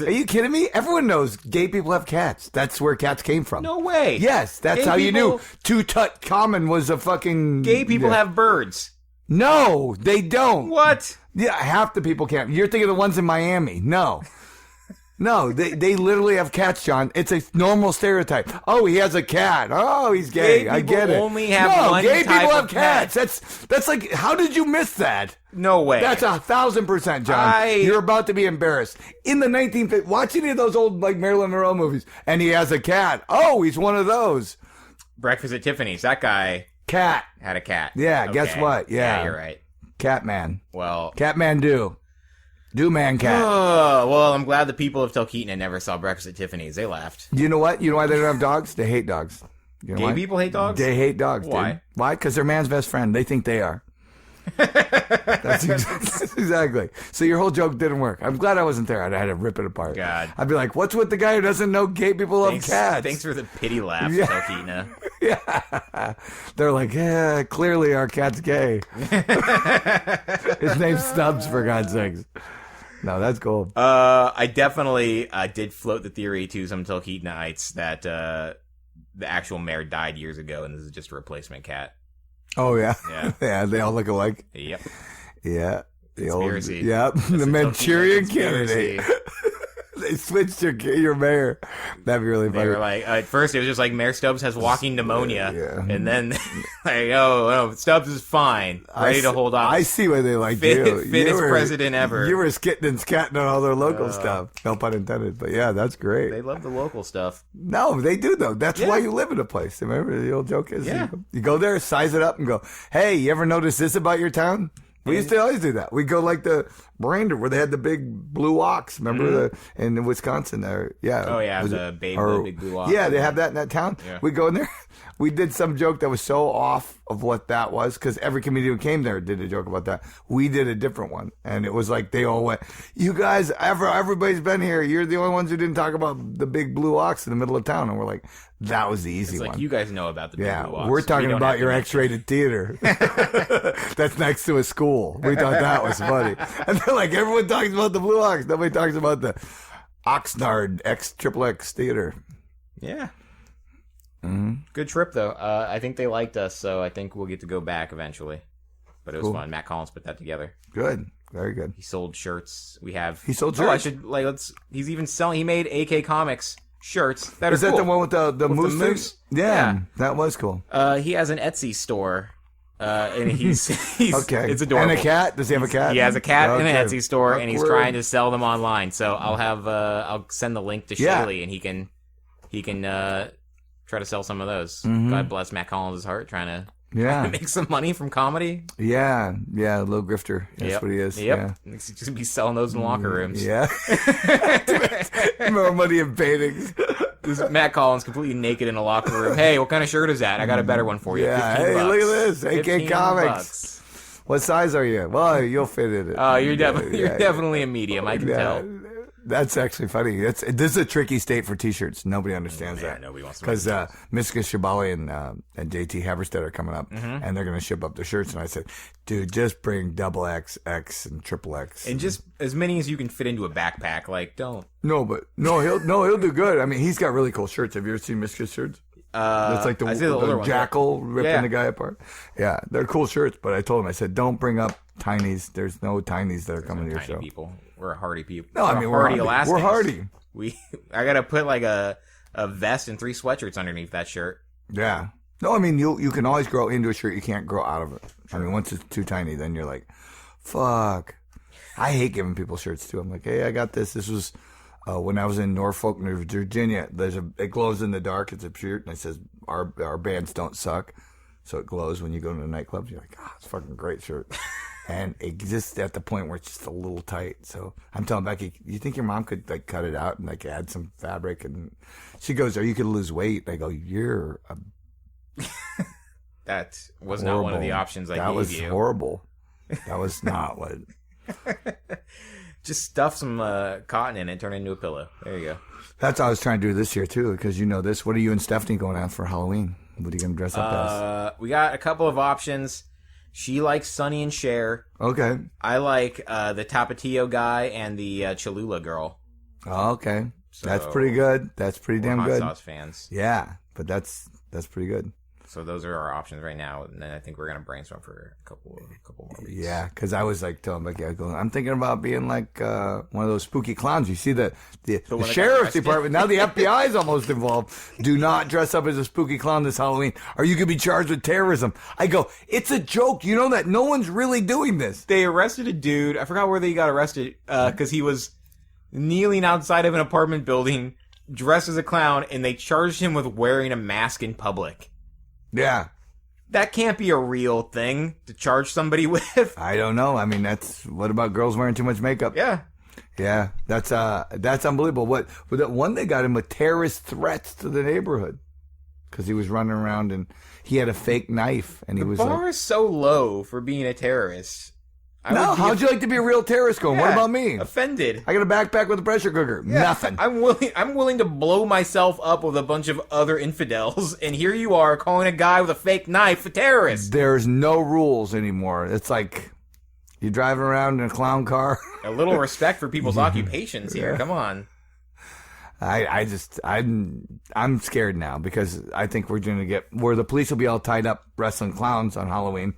Are you kidding me? Everyone knows gay people have cats. That's where cats came from. No way. Yes, that's Gay how you people- knew. Tutankhamun was a fucking. Gay people have birds. No, they don't. What? Yeah, half the people can't. You're thinking of the ones in Miami. No. No, they literally have cats, John. It's a normal stereotype. Oh, he has a cat. Oh, he's gay. Gay I get people it. only have one gay type people of have cats. That's like, how did you miss that? No way. That's 1,000%, John. You're about to be embarrassed. In the 1950s, watch any of those old like Marilyn Monroe movies, and he has a cat. Oh, he's one of those. Breakfast at Tiffany's. That guy Cat. had a cat. Yeah, Okay. guess what? Yeah. You're right. Catman. Well. Catman do. Do man cat. Oh, well, I'm glad the people of Talkeetna never saw Breakfast at Tiffany's. They laughed. You know what? You know why they don't have dogs? They hate dogs. You know Gay why? people hate dogs? They hate dogs. Why? Dude. Why? Because they're man's best friend. They think they are. That's exactly. So your whole joke didn't work. I'm glad I wasn't there. I had to rip it apart. God. I'd be like, what's with the guy who doesn't know gay people love cats? Thanks for the pity laugh, Yeah. Talkeetna. Yeah. They're like, yeah, clearly our cat's gay. His name's Stubbs, for God's sakes. No, that's cool. I definitely did float the theory to some Talkeetnaites that the actual mayor died years ago, and this is just a replacement cat. Oh, yeah. Yeah. Yeah, they all look alike. Yep. Yeah. The Conspiracy. Old, yep. That's The a Manchurian Talkeetna conspiracy. candidate. They switched your mayor. That'd be really funny. They were like, at first it was just like Mayor Stubbs has walking pneumonia, Yeah. and then like, oh, Stubbs is fine, ready to hold off. I see why they like you. Fittest president ever. You were skitting and scatting on all their local stuff. No pun intended. But yeah, that's great. They love the local stuff. No, they do though. That's why you live in a place. Remember the old joke is you go there, size it up, and go, hey, you ever notice this about your town? We used to always do that. We go like the Brander where they had the big blue ox. Remember in Wisconsin there? Yeah. Oh yeah, Was the it- big blue ox. Yeah, they have that in that town. Yeah. We go in there. We did some joke that was so off of what that was because every comedian who came there did a joke about that. We did a different one, and it was like they all went, "You guys, everybody's been here. You're the only ones who didn't talk about the big blue ox in the middle of town." And we're like, "That was the easy It's one." like you guys know about the big blue ox. We're talking We don't about have your to X-rated theater that's next to a school. We thought that was funny, and they're like, everyone talks about the blue ox. Nobody talks about the Oxnard XXX theater. Yeah. Mm-hmm. Good trip though. I think they liked us, so I think we'll get to go back eventually. But it was fun. Matt Collins put that together. Good, very good. He sold shirts. He sold Oh, I shirts? should he's even selling. He made AK Comics shirts. That Is are that cool. the one with the With the moose? thing? moose? Yeah, Yeah. that was cool. He has an Etsy store, and he's Okay, It's adorable. And a cat? Does he have a cat? He has a cat and an Okay. Etsy store, and he's Awkward. trying to sell them online. So I'll send the link to Yeah. Chaille, and he can try to sell some of those. Mm-hmm. God bless Matt Collins' heart, trying to Yeah. Make some money from comedy. Yeah, low grifter. That's what he is. Yep. Yeah. He's just be selling those in locker rooms. Yeah. More money in paintings. This is Matt Collins completely naked in a locker room. Hey, what kind of shirt is that? I got a better one for you. Yeah. Hey, $15. look at this. AK $15 Comics. What size are you? Well, you'll fit in it. Oh, you're definitely a medium. I can tell. That's actually funny. This is a tricky state for T-shirts. Nobody understands that. Nobody wants to. Because Miska Shabali and JT Haberstead are coming up, and they're going to ship up their shirts. And I said, dude, just bring double X, X, and triple X, and just as many as you can fit into a backpack. Like, don't. No, he'll do good. I mean, he's got really cool shirts. Have you ever seen Miska's shirts? That's like the jackal ripping the guy apart. Yeah, they're cool shirts. But I told him, I said, don't bring up tinies. There's no tinies that are coming to your show. People. We're hardy people. No, I mean we're hardy. Alaskans. We're hardy. I gotta put like a vest and 3 sweatshirts underneath that shirt. Yeah. No, I mean you can always grow into a shirt. You can't grow out of it. Sure. I mean once it's too tiny, then you're like, fuck. I hate giving people shirts too. I'm like, hey, I got this. This was when I was in Norfolk, Virginia. It glows in the dark. It's a shirt, and it says our bands don't suck. So it glows when you go to the nightclubs. You're like, it's a fucking great shirt. And it exists at the point where it's just a little tight. So I'm telling Becky, you think your mom could like cut it out and like add some fabric? And she goes, or you could lose weight. I go, you're that was horrible. Not one of the options I gave you. That was horrible. That was not what. Just stuff some cotton in it, turn it into a pillow. There you go. That's what I was trying to do this year too, because you know this. What are you and Stephanie going out for Halloween? What are you going to dress up as? We got a couple of options. She likes Sonny and Cher. Okay. I like the Tapatio guy and the Cholula girl. Oh, okay. So that's pretty good. That's pretty damn good. Hot sauce fans. Yeah, but that's pretty good. So those are our options right now, and then I think we're gonna brainstorm for a couple more weeks. Yeah, because I was like telling Becky, I'm thinking about being like one of those spooky clowns. You see the sheriff's department now, the FBI is almost involved. Do not dress up as a spooky clown this Halloween, or you could be charged with terrorism. I go, it's a joke. You know that no one's really doing this. They arrested a dude. I forgot where they got arrested because he was kneeling outside of an apartment building dressed as a clown, and they charged him with wearing a mask in public. Yeah. That can't be a real thing to charge somebody with. I don't know. I mean, what about girls wearing too much makeup? Yeah. Yeah. That's unbelievable. With that one, they got him with terrorist threats to the neighborhood because he was running around and he had a fake knife and he was. The bar is so low for being a terrorist. How'd you like to be a real terrorist going? What about me? Offended. I got a backpack with a pressure cooker. Yeah, nothing. I'm willing to blow myself up with a bunch of other infidels, and here you are calling a guy with a fake knife a terrorist. There's no rules anymore. It's like you driving around in a clown car. A little respect for people's occupations here. Come on. I'm scared now because I think we're going to get where the police will be all tied up wrestling clowns on Halloween,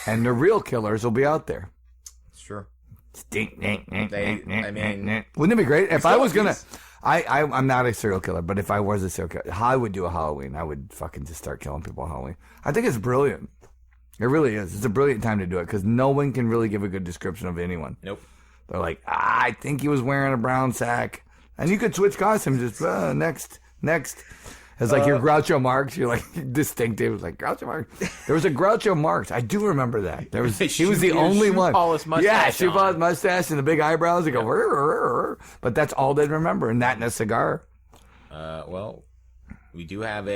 and the real killers will be out there. Sure. Wouldn't it be great if I was gonna? I'm not a serial killer, but if I was a serial killer, I would do a Halloween. I would fucking just start killing people on Halloween. I think it's brilliant. It really is. It's a brilliant time to do it because no one can really give a good description of anyone. Nope. They're like, I think he was wearing a brown sack, and you could switch costumes. Just next. It's like your Groucho Marx. You're like distinctive. It's like Groucho Marx. There was a Groucho Marx. I do remember that. He was the only one. Yeah, shoe-polish mustache and the big eyebrows. They go, but that's all they'd remember, and that and a cigar. Well, we do have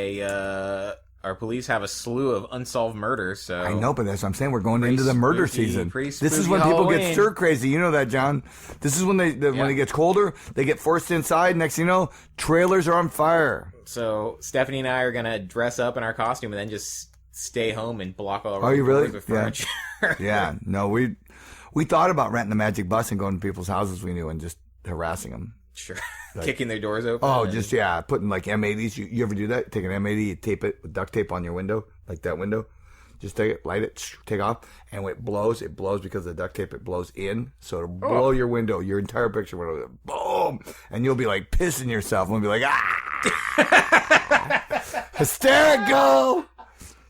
our police have a slew of unsolved murders. So I know, but that's what I'm saying. We're going into the murder season. This is when people get stir crazy. You know that, John. This is when when it gets colder, they get forced inside. Next thing you know, trailers are on fire. So Stephanie and I are gonna dress up in our costume and then just stay home and block all our doors with furniture. Yeah. No, we thought about renting a magic bus and going to people's houses we knew and just harassing them. Sure. Like, kicking their doors open. Oh, putting like M80s. You ever do that? Take an M80, you tape it with duct tape on your window, like that window. Just take it, light it, take off, and when it blows because of the duct tape, it blows in, so it'll blow your window, your entire picture window, boom, and you'll be like pissing yourself, and we'll be like, hysterical.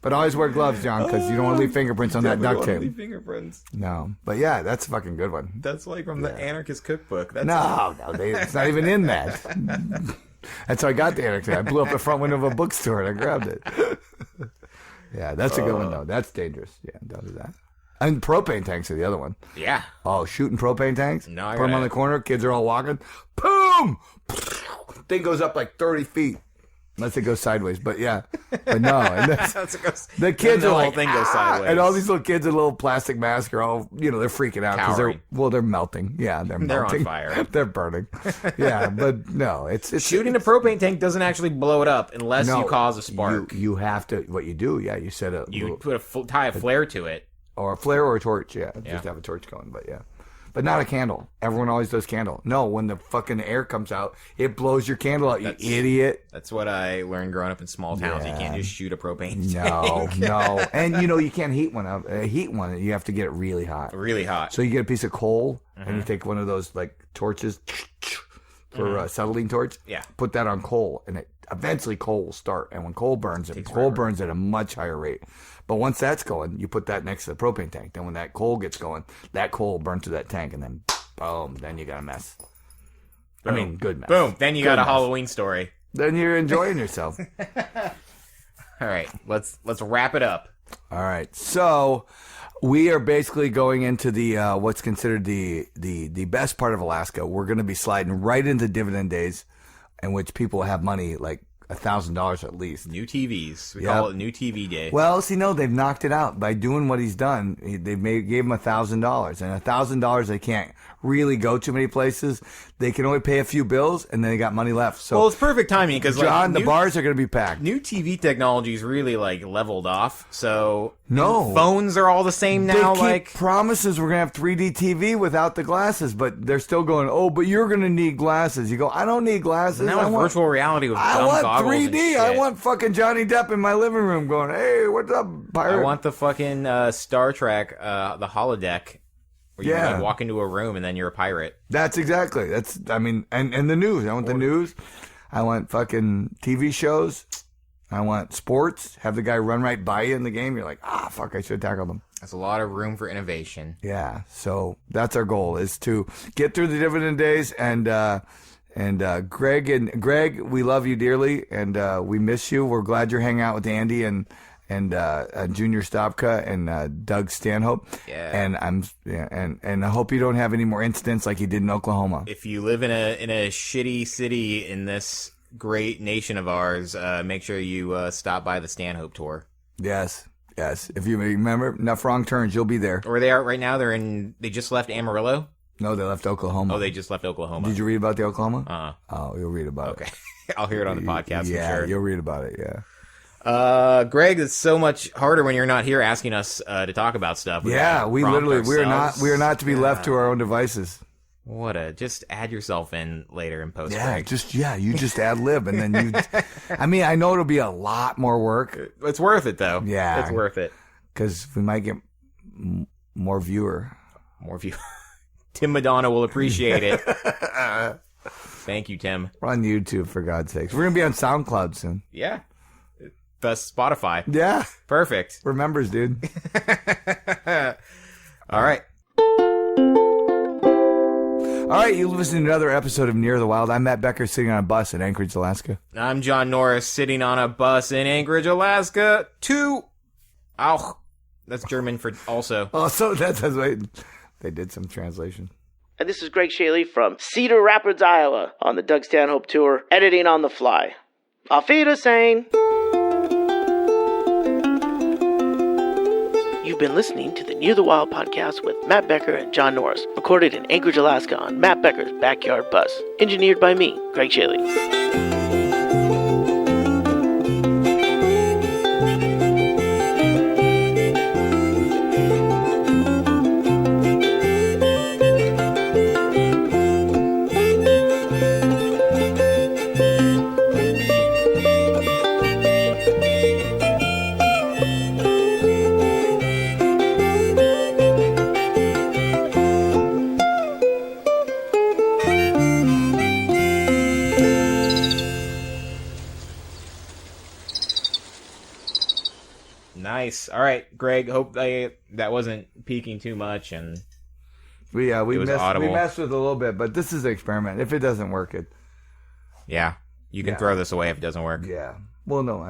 But always wear gloves, John, because you don't want to leave fingerprints on that duct tape. Leave fingerprints. No, but yeah, that's a fucking good one. That's like from the Anarchist Cookbook. That's it's not even in that. That's how I got the Anarchist. I blew up the front window of a bookstore and I grabbed it. Yeah, that's a good one, though. That's dangerous. Yeah, don't do that. And propane tanks are the other one. Yeah. Oh, shooting propane tanks? No, I Put them on the corner. Kids are all walking. Boom! Thing goes up like 30 feet. Unless it goes sideways. But yeah. But no. And the kids are like, thing goes sideways. And all these little kids in little plastic masks are all, they're freaking out. Because they're melting. Yeah, they're melting. They're on fire. They're burning. Yeah, but no. It's shooting a propane tank doesn't actually blow it up unless you cause a spark. You have to, what you do, you set a... You tie a flare to it. Or a flare or a torch, just have a torch going, but yeah. But not a candle. Everyone always does candle. No, when the fucking air comes out, it blows your candle out, you idiot. That's what I learned growing up in small towns. Yeah. You can't just shoot a propane tank. No. And, you can't heat one up. You have to get it really hot. Really hot. So you get a piece of coal, and you take one of those, torches for a acetylene torch. Yeah. Put that on coal, and eventually coal will start. And when coal burns, burns at a much higher rate. But once that's going, you put that next to the propane tank. Then when that coal gets going, that coal will burn to that tank, and then boom, then you got a mess. Boom. I mean, good mess. Boom, then you got a Halloween story. Then you're enjoying yourself. All right, let's wrap it up. All right, so we are basically going into the what's considered the best part of Alaska. We're going to be sliding right into dividend days, in which people have money like $1,000 at least. New TVs. We call it New TV Day. Well, see, no, they've knocked it out by doing what he's done. They gave him $1,000, and $1,000 they can't really go too many places. They can only pay a few bills, and then they got money left. So, well, it's perfect timing because John, the bars are going to be packed. New TV technology's really leveled off. So no, phones are all the same now. They keep promises we're going to have 3D TV without the glasses, but they're still going. Oh, but you're going to need glasses. You go. I don't need glasses. Now with virtual reality with dumb goggles 3D. And shit. I want fucking Johnny Depp in my living room going, hey, what's up, pirate? I want the fucking Star Trek, the holodeck, where you walk into a room and then you're a pirate. That's exactly. And the news. I want the news. I want fucking TV shows. I want sports. Have the guy run right by you in the game. You're like, fuck, I should have tackled him. There's a lot of room for innovation. Yeah. So that's our goal, is to get through the dividend days. And Ggreg, we love you dearly, and we miss you. We're glad you're hanging out with Andy and Junior Stopka and Doug Stanhope. Yeah. And I hope you don't have any more incidents like you did in Oklahoma. If you live in a shitty city in this great nation of ours, make sure you stop by the Stanhope tour. Yes. If you remember, enough wrong turns, you'll be there. Where they are right now, they just left Amarillo. No, they left Oklahoma. Oh, they just left Oklahoma. Did you read about the Oklahoma? Oh, you'll read about it. Okay. I'll hear it on the podcast. Yeah, for sure. You'll read about it. Yeah. Greg, it's so much harder when you're not here asking us to talk about stuff. Yeah, we are not to be left to our own devices. Just add yourself in later in post. Yeah, Greg. you just ad lib, and then I know it'll be a lot more work. It's worth it though. Yeah, it's worth it because we might get more viewer. Tim Madonna will appreciate it. Thank you, Tim. We're on YouTube, for God's sakes. We're gonna be on SoundCloud soon. Yeah. Thus Spotify. Yeah. Perfect. Remembers, dude. All right. All right, you listening to another episode of Near the Wild. I'm Mat Becker, sitting on a bus in Anchorage, Alaska. I'm John Norris, sitting on a bus in Anchorage, Alaska. Auch. That's German for also. Oh, so that's right. They did some translation. And this is Ggreg Chaille from Cedar Rapids, Iowa, on the Doug Stanhope Tour, editing on the fly. Auf Wiedersehen! You've been listening to the Near the Wild podcast with Mat Becker and John Norris, recorded in Anchorage, Alaska on Mat Becker's backyard bus. Engineered by me, Ggreg Chaille. Nice. All right, Greg. Hope that wasn't peaking too much, and we messed with it a little bit, but this is an experiment. If it doesn't work, you can throw this away if it doesn't work. Yeah. Well, no,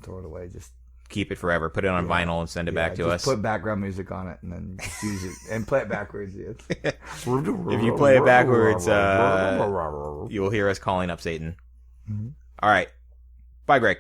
throw it away. Just keep it forever. Put it on vinyl and send it back to us. Put background music on it and then just use it and play it backwards. Yes. If you play it backwards, you will hear us calling up Satan. Mm-hmm. All right. Bye, Greg.